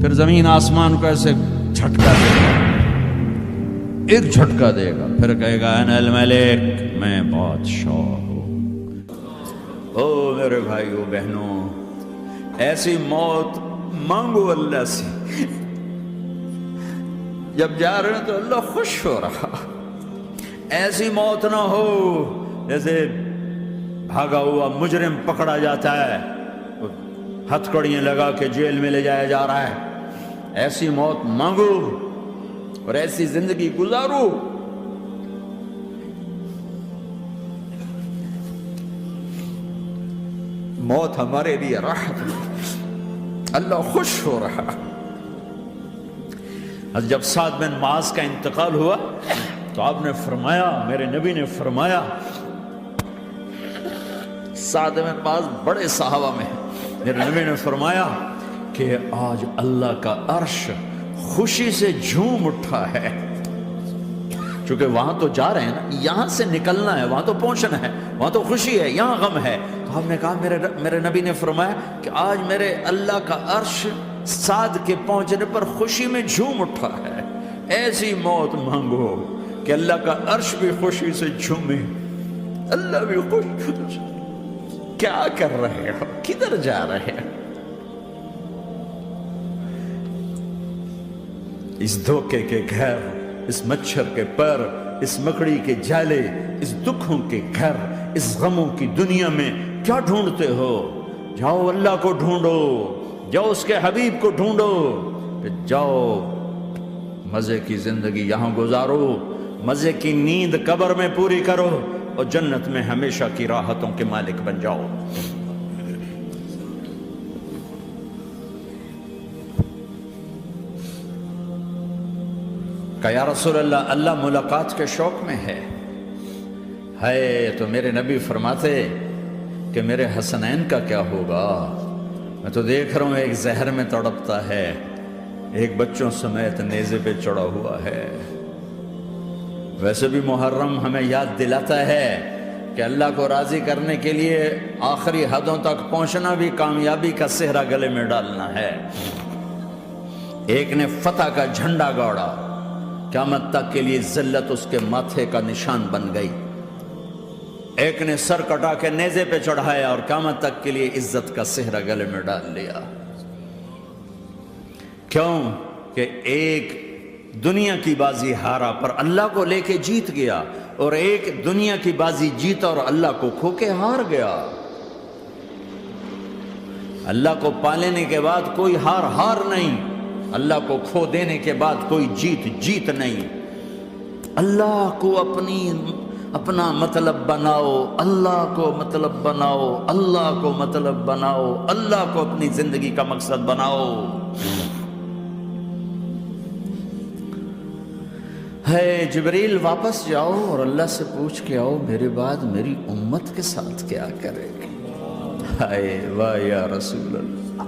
پھر زمین آسمان کو ایسے جھٹکا دے گا، ایک جھٹکا دے گا، پھر کہے گا انا الملک، میں بادشاہ ہوں۔ او میرے بھائیو بہنوں، ایسی موت مانگو اللہ سے، جب جا رہے ہیں تو اللہ خوش ہو رہا۔ ایسی موت نہ ہو جیسے بھاگا ہوا مجرم پکڑا جاتا ہے، ہتھکڑیاں لگا کے جیل میں لے جایا جا رہا ہے۔ ایسی موت مانگو اور ایسی زندگی گزارو۔ موت ہمارے لیے راحت ہے، اللہ خوش ہو رہا۔ جب سعد بن معاذ کا انتقال ہوا تو آپ نے فرمایا، میرے نبی نے فرمایا، سعد بن معاذ بڑے صحابہ میں ہیں، میرے نبی نے فرمایا کہ آج اللہ کا عرش خوشی سے جھوم اٹھا ہے، چونکہ وہاں تو جا رہے ہیں نا، یہاں سے نکلنا ہے، وہاں تو پہنچنا ہے، وہاں تو خوشی ہے، یہاں غم ہے۔ تو آپ نے کہا، میرے نبی نے فرمایا کہ آج میرے اللہ کا عرش سعد کے پہنچنے پر خوشی میں جھوم اٹھا ہے۔ ایسی موت مانگو کہ اللہ کا عرش بھی خوشی سے جھومے، اللہ بھی خوش۔ کیا کر رہے ہو؟ کدھر جا رہے ہو؟ اس دھوکے کے گھر، اس مچھر کے پر، اس مکڑی کے جالے، اس دکھوں کے گھر، اس غموں کی دنیا میں کیا ڈھونڈتے ہو؟ جاؤ اللہ کو ڈھونڈو، جاؤ اس کے حبیب کو ڈھونڈو، پھر جاؤ مزے کی زندگی یہاں گزارو، مزے کی نیند قبر میں پوری کرو، اور جنت میں ہمیشہ کی راحتوں کے مالک بن جاؤ۔ کہ یا رسول اللہ، اللہ ملاقات کے شوق میں ہے۔ تو میرے نبی فرماتے کہ میرے حسنین کا کیا ہوگا؟ میں تو دیکھ رہا ہوں ایک زہر میں تڑپتا ہے، ایک بچوں سمیت نیزے پہ چڑھا ہوا ہے۔ ویسے بھی محرم ہمیں یاد دلاتا ہے کہ اللہ کو راضی کرنے کے لیے آخری حدوں تک پہنچنا بھی کامیابی کا صحرا گلے میں ڈالنا ہے۔ ایک نے فتح کا جھنڈا گاڑا، قیامت تک کے لیے ذلت اس کے ماتھے کا نشان بن گئی۔ ایک نے سر کٹا کے نیزے پہ چڑھایا اور قیامت تک کے لیے عزت کا صحرا گلے میں ڈال لیا۔ کیوں کہ ایک دنیا کی بازی ہارا پر اللہ کو لے کے جیت گیا، اور ایک دنیا کی بازی جیتا اور اللہ کو کھو کے ہار گیا۔ اللہ کو پا لینے کے بعد کوئی ہار نہیں، اللہ کو کھو دینے کے بعد کوئی جیت نہیں۔ اللہ کو اپنا مطلب بناؤ، اللہ کو مطلب بناؤ، اللہ کو مطلب بناؤ، اللہ کو اپنی زندگی کا مقصد بناؤ۔ جبریل واپس جاؤ اور اللہ سے پوچھ کے آؤ، میرے بعد میری امت کے ساتھ کیا کرے گی؟ واہ یا رسول اللہ۔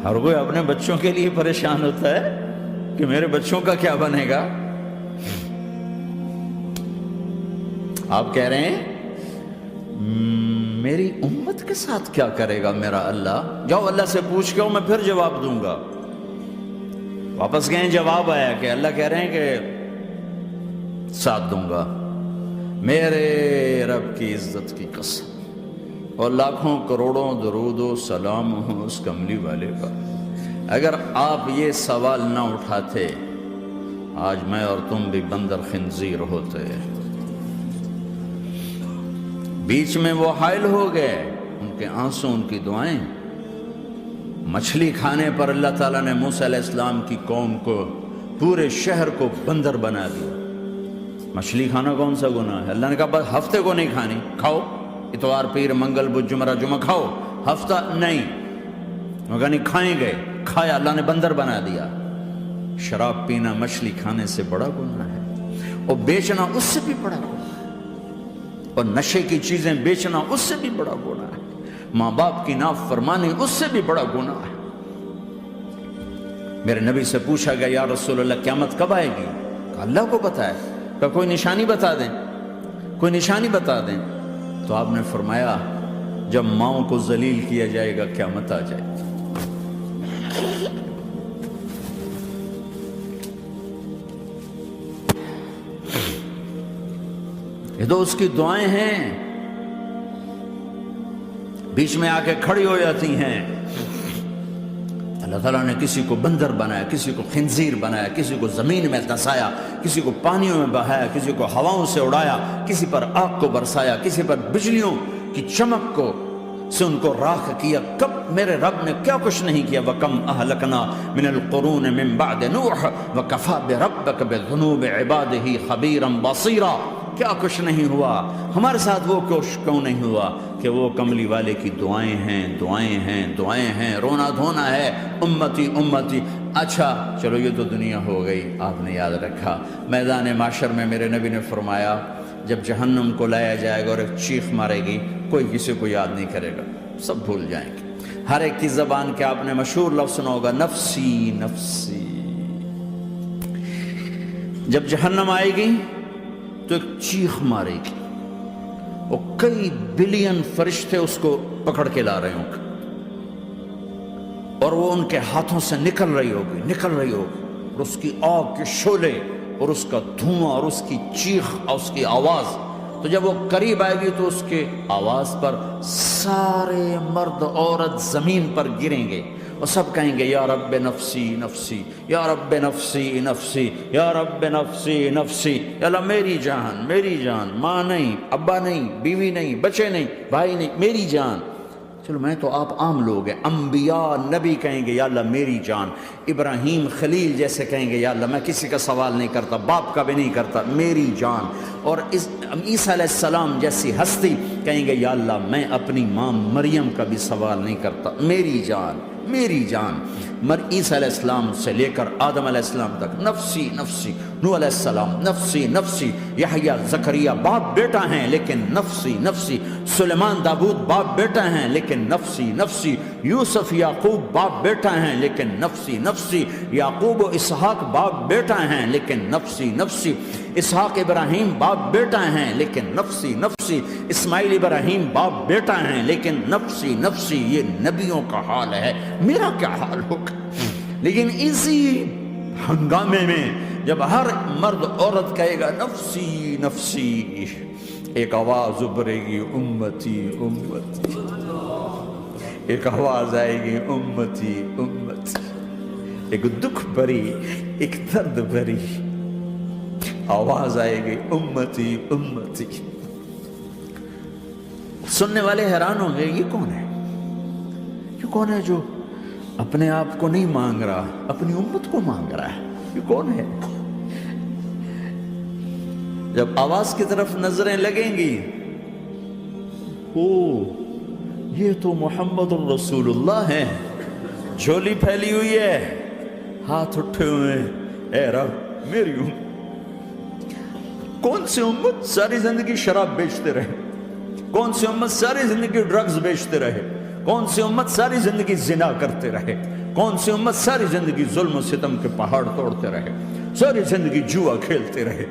ہر کوئی اپنے بچوں کے لیے پریشان ہوتا ہے کہ میرے بچوں کا کیا بنے گا۔ آپ کہہ رہے ہیں میری امت کے ساتھ کیا کرے گا میرا اللہ؟ جاؤ اللہ سے پوچھ کے میں پھر جواب دوں گا۔ واپس گئے، جواب آیا کہ اللہ کہہ رہے ہیں کہ ساتھ دوں گا، میرے رب کی عزت کی قسم، اور لاکھوں کروڑوں درود و سلام ہوں اس کملی والے پر۔ اگر آپ یہ سوال نہ اٹھاتے، آج میں اور تم بھی بندر خنزیر ہوتے۔ بیچ میں وہ حائل ہو گئے، ان کے آنسو، ان کی دعائیں۔ مچھلی کھانے پر اللہ تعالیٰ نے موسیٰ علیہ السلام کی قوم کو، پورے شہر کو بندر بنا دیا۔ مچھلی کھانا کون سا گناہ ہے؟ اللہ نے کہا بس ہفتے کو نہیں کھانی، کھاؤ، اتوار پیر منگل بدھ جمعہ جمعہ کھاؤ، ہفتہ نہیں۔ مگر نہیں کھائیں گے، کھایا، اللہ نے بندر بنا دیا۔ شراب پینا مچھلی کھانے سے بڑا گناہ ہے، اور بیچنا اس سے بھی بڑا گناہ ہے، اور نشے کی چیزیں بیچنا اس سے بھی بڑا گناہ ہے، ماں باپ کی نافرمانی اس سے بھی بڑا گناہ ہے۔ میرے نبی سے پوچھا گیا یا رسول اللہ قیامت کب آئے گی؟ کہا اللہ کو پتہ ہے۔ کہا کوئی نشانی بتا دیں، کوئی نشانی بتا دیں۔ تو آپ نے فرمایا جب ماؤں کو ذلیل کیا جائے گا قیامت آ جائے گی۔ یہ تو اس کی دعائیں ہیں، بیچ میں آ کے کھڑی ہو جاتی ہیں۔ اللہ تعالیٰ نے کسی کو بندر بنایا، کسی کو خنزیر بنایا، کسی کو زمین میں دھسایا، کسی کو پانیوں میں بہایا، کسی کو ہواؤں سے اڑایا، کسی پر آگ کو برسایا، کسی پر بجلیوں کی چمک کو سے ان کو راکھ کیا۔ کب میرے رب نے کیا کچھ نہیں کیا۔ وَكَمْ أَهْلَكْنَا مِنَ الْقُرُونِ مِنْ بَعْدِ نُوحٍ وَكَفَى بِرَبِّكَ بِذُنُوبِ عِبَادِهِ خَبِيرًا بَصِيرًا۔ کیا کچھ نہیں ہوا ہمارے ساتھ، وہ کچھ کیوں نہیں ہوا کہ وہ کملی والے کی دعائیں ہیں، دعائیں ہیں، دعائیں ہیں، رونا دھونا ہے، امتی امتی۔ اچھا چلو یہ تو دنیا ہو گئی، آپ نے یاد رکھا میدان معاشر میں میرے نبی نے فرمایا جب جہنم کو لایا جائے گا اور ایک چیخ مارے گی، کوئی کسی کو یاد نہیں کرے گا، سب بھول جائیں گے۔ ہر ایک کی زبان کے آپ نے مشہور لفظ سنا ہوگا، نفسی نفسی۔ جب جہنم آئے گی تو ایک چیخ مارے گی، اور کئی بلین فرشتے اس کو پکڑ کے لا رہے ہوں گے، اور وہ ان کے ہاتھوں سے نکل رہی ہوگی، اور اس کی آگ کے شعلے اور اس کا دھواں اور اس کی چیخ اور اس کی آواز۔ تو جب وہ قریب آئے گی تو اس کے آواز پر سارے مرد عورت زمین پر گریں گے اور سب کہیں گے یا رب نفسی نفسی، یا رب نفسی نفسی، یا رب نفسی نفسی۔ یا اللہ میری جان، میری جان، ماں نہیں، ابا نہیں، بیوی نہیں، بچے نہیں، بھائی نہیں، میری جان۔ چلو میں تو آپ عام لوگ ہیں، انبیاء نبی کہیں گے یا اللہ میری جان، ابراہیم خلیل جیسے کہیں گے یا اللہ میں کسی کا سوال نہیں کرتا، باپ کا بھی نہیں کرتا، میری جان۔ اور عیسیٰ علیہ السلام جیسی ہستی کہیں گے یا اللہ میں اپنی ماں مریم کا بھی سوال نہیں کرتا، میری جان، میری جان۔ عیسیٰ علیہ السلام سے لے کر آدم علیہ السلام تک نفسی نفسی، نوح علیہ السلام نفسی نفسی، یحییٰ زکریا باپ بیٹا ہیں لیکن نفسی نفسی، سلیمان داؤد باپ بیٹا ہیں لیکن نفسی نفسی، یوسف یعقوب باپ بیٹا ہیں لیکن نفسی نفسی، یعقوب و اسحاق باپ بیٹا ہیں لیکن نفسی نفسی، اسحاق ابراہیم باپ بیٹا ہیں لیکن نفسی نفسی، اسماعیل ابراہیم باپ بیٹا ہیں لیکن نفسی نفسی۔ یہ نبیوں کا حال ہے، میرا کیا حال ہوگا؟ لیکن اسی ہنگامے میں جب ہر مرد عورت کہے گا نفسی نفسی، ایک آواز ابھرے گی امتی امتی، ایک آواز آئے گی امتی امتی، ایک دکھ بھری، ایک درد بھری آواز آئے گی امتی امتی۔ سننے والے حیران ہوں گے یہ کون ہے، یہ کون ہے جو اپنے آپ کو نہیں مانگ رہا، اپنی امت کو مانگ رہا ہے، یہ کون ہے؟ جب آواز کی طرف نظریں لگیں گی، او یہ تو محمد الرسول اللہ ہے، جھولی پھیلی ہوئی ہے، ہاتھ اٹھے ہوئے ہیں، اے رب میری امت۔ کون سی امت ساری زندگی شراب بیچتے رہے، کون سی امت ساری زندگی ڈرگز بیچتے رہے، کون سی امت ساری زندگی زنا کرتے رہے، کون سی امت ساری زندگی ظلم و ستم کے پہاڑ توڑتے رہے، ساری زندگی جوا کھیلتے رہے۔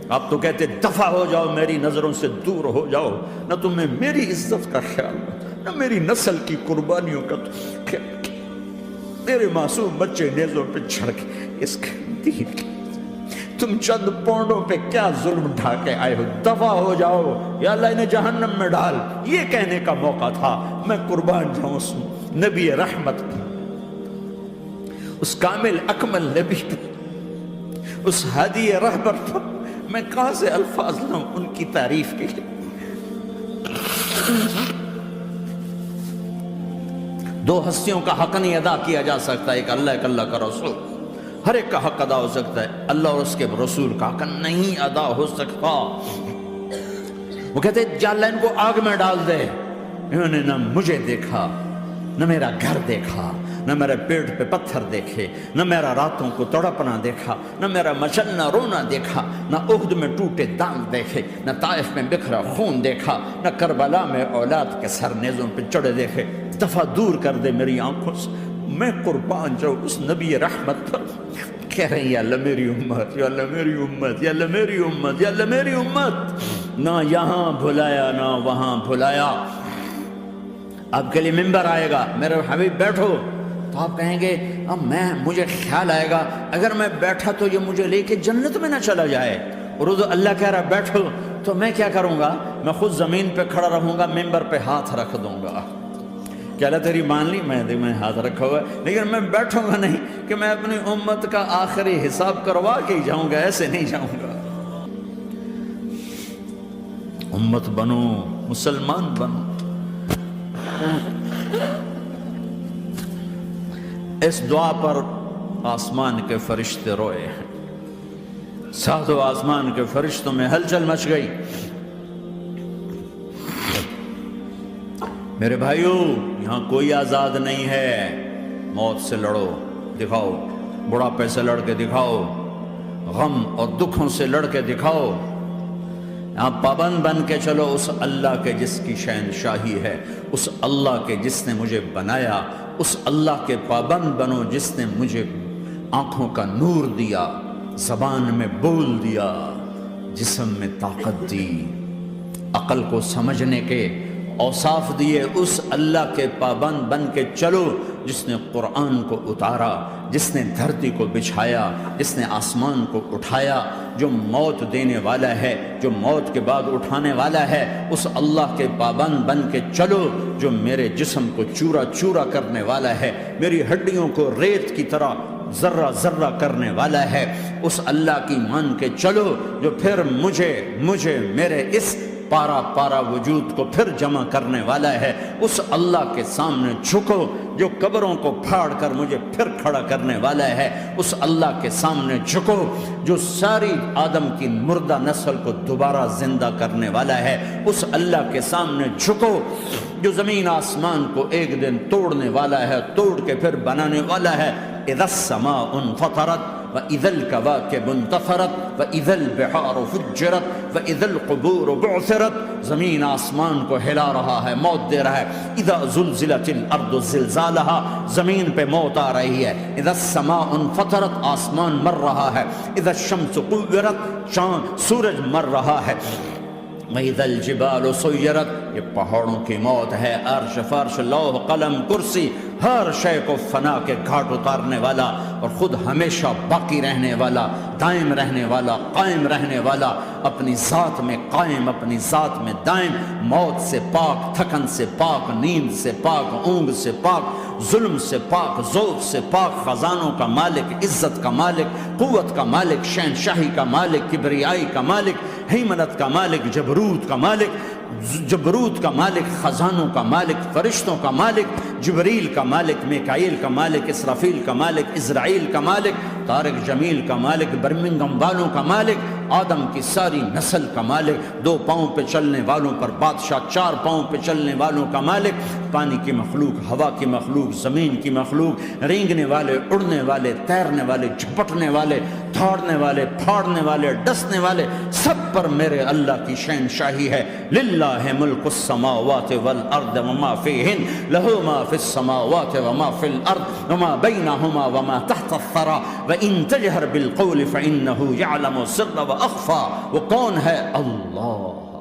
آپ تو کہتے دفع ہو جاؤ، میری نظروں سے دور ہو جاؤ، نہ تمہیں میری عزت کا خیال، نہ میری نسل کی قربانیوں کا خیال، میرے معصوم بچے نیزوں پہ چڑھ کے اس کے دین کے تم چند پونڈوں پہ کیا ظلم ڈھا کے آئے ہو، دفع ہو جاؤ، یا اللہ انہیں جہنم میں ڈال۔ یہ کہنے کا موقع تھا، میں قربان جاؤں اس نبی رحمت کی، اس کامل اکمل نبی پر، اس ہادی رہبر پر میں کہاں سے الفاظ لوں ان کی تعریف کے لیے۔ دو ہستیوں کا حق نہیں ادا کیا جا سکتا، ایک اللہ، ایک اللہ کا رسول۔ ہر ایک کا حق ادا ہو سکتا ہے، اللہ اور اس کے رسول کا حق نہیں ادا ہو سکتا۔ وہ کہتے جا اللہ ان کو آگ میں ڈال دے، انہوں نے نہ مجھے دیکھا، نہ میرا گھر دیکھا، نہ میرے پیٹ پہ پتھر دیکھے، نہ میرا راتوں کو تڑپنا دیکھا، نہ میرا مچلنا رونا دیکھا، نہ احد میں ٹوٹے دانت دیکھے، نہ طائف میں بکھرا خون دیکھا، نہ کربلا میں اولاد کے سر نیزوں پہ چڑھے دیکھے۔ دفعہ دور کر دے میری آنکھوں سے، میں قربان جاؤں اس نبی رحمت پر۔ کہہ رہے ہیں یا اللہ میری امت، یا اللہ میری امت، یا اللہ میری امت، یا اللہ میری امت۔ نہ یہاں بھلایا نہ وہاں بھلایا، آپ کے لیے ممبر آئے گا، میرے حبیب بیٹھو، تو آپ کہیں گے اب مجھے خیال آئے گا اگر میں بیٹھا تو یہ مجھے لے کے جنت میں نہ چلا جائے، اور اللہ کہہ رہا بیٹھو، تو میں کیا کروں گا؟ میں خود زمین پہ کھڑا رہوں گا، ممبر پہ ہاتھ رکھ دوں گا کہ اللہ تیری مان لی، میں ہاتھ رکھا ہوا ہے، لیکن میں بیٹھوں گا نہیں کہ میں اپنی امت کا آخری حساب کروا کے ہی جاؤں گا، ایسے نہیں جاؤں گا۔ امت بنو، مسلمان بنو۔ اس دعا پر آسمان کے فرشتے روئے ہیں، ساتوں آسمان کے فرشتوں میں ہلچل مچ گئی۔ میرے بھائیو، یہاں کوئی آزاد نہیں ہے، موت سے لڑو، دکھاؤ، بڑھاپے سے لڑ کے دکھاؤ، غم اور دکھوں سے لڑ کے دکھاؤ، یہاں پابند بن کے چلو اس اللہ کے جس کی شہنشاہی ہے، اس اللہ کے جس نے مجھے بنایا، اس اللہ کے پابند بنو جس نے مجھے آنکھوں کا نور دیا، زبان میں بول دیا، جسم میں طاقت دی، عقل کو سمجھنے کے اوصاف دیے، اس اللہ کے پابند بن کے چلو جس نے قرآن کو اتارا، جس نے دھرتی کو بچھایا، جس نے آسمان کو اٹھایا، جو موت دینے والا ہے، جو موت کے بعد اٹھانے والا ہے، اس اللہ کے پابند بن کے چلو جو میرے جسم کو چورا چورا کرنے والا ہے، میری ہڈیوں کو ریت کی طرح ذرہ ذرہ کرنے والا ہے، اس اللہ کی مان کے چلو جو پھر مجھے میرے اس پارا پارا وجود کو پھر جمع کرنے والا ہے، اس اللہ کے سامنے جھکو جو قبروں کو پھاڑ کر مجھے پھر کھڑا کرنے والا ہے، اس اللہ کے سامنے جھکو جو ساری آدم کی مردہ نسل کو دوبارہ زندہ کرنے والا ہے، اس اللہ کے سامنے جھکو جو زمین آسمان کو ایک دن توڑنے والا ہے، توڑ کے پھر بنانے والا ہے۔ اذا السماء انفطرت وَإِذَا الْكَوَاكِبُ انتَثَرَتْ وَإِذَا الْبِحَارُ فُجِّرَتْ وَإِذَا الْقُبُورُ بُعْثِرَتْ، زمین آسمان کو ہلا رہا ہے، موت دے رہا ہے۔ اِذَا زُلْزِلَتِ الْأَرْضُ زِلْزَالَهَا، زمین پہ موت آ رہی ہے۔ اِذَا السَّمَاءُ انفطرت، آسمان مر رہا ہے۔ اِذَا الشَّمْسُ كُوِّرَتْ، سورج مر رہا ہے۔ وَإِذَا الْجِبَالُ سُيِّرَتْ، یہ پہاڑوں کی موت ہے۔ عرش فرش لوح قلم کرسی، ہر شے کو فنا کے گھاٹ اتارنے والا اور خود ہمیشہ باقی رہنے والا، دائم رہنے والا، قائم رہنے والا، اپنی ذات میں قائم، اپنی ذات میں دائم، موت سے پاک، تھکن سے پاک، نیند سے پاک، اونگ سے پاک، ظلم سے پاک، ذوق سے پاک، خزانوں کا مالک، عزت کا مالک، قوت کا مالک، شہنشاہی کا مالک، کبریائی کا مالک، ہیمنت کا مالک، جبروت کا مالک، خزانوں کا مالک، فرشتوں کا مالک، جبریل کا مالک، میکائیل کا مالک، اسرافیل کا مالک، اسرائیل کا مالک، طارق جمیل کا مالک، برمنگم والوں کا مالک، آدم کی ساری نسل کا مالک، 2 پاؤں پہ چلنے والوں پر بادشاہ، 4 پاؤں پہ چلنے والوں کا مالک، پانی کی مخلوق، ہوا کی مخلوق، زمین کی مخلوق، رینگنے والے، اڑنے والے، تیرنے والے، جھپٹنے والے، دھاڑنے والے، پھاڑنے والے، ڈسنے والے، سب پر میرے اللہ کی شہنشاہی ہے۔ للہ ملک السماوات والارض وما فیہن، لہو ما فی السماوات وما فی الارض وما بینہما وما تحت الثری وان تجہر بالقول فانہ یعلم السر واخفی۔ وہ کون ہے؟ اللہ۔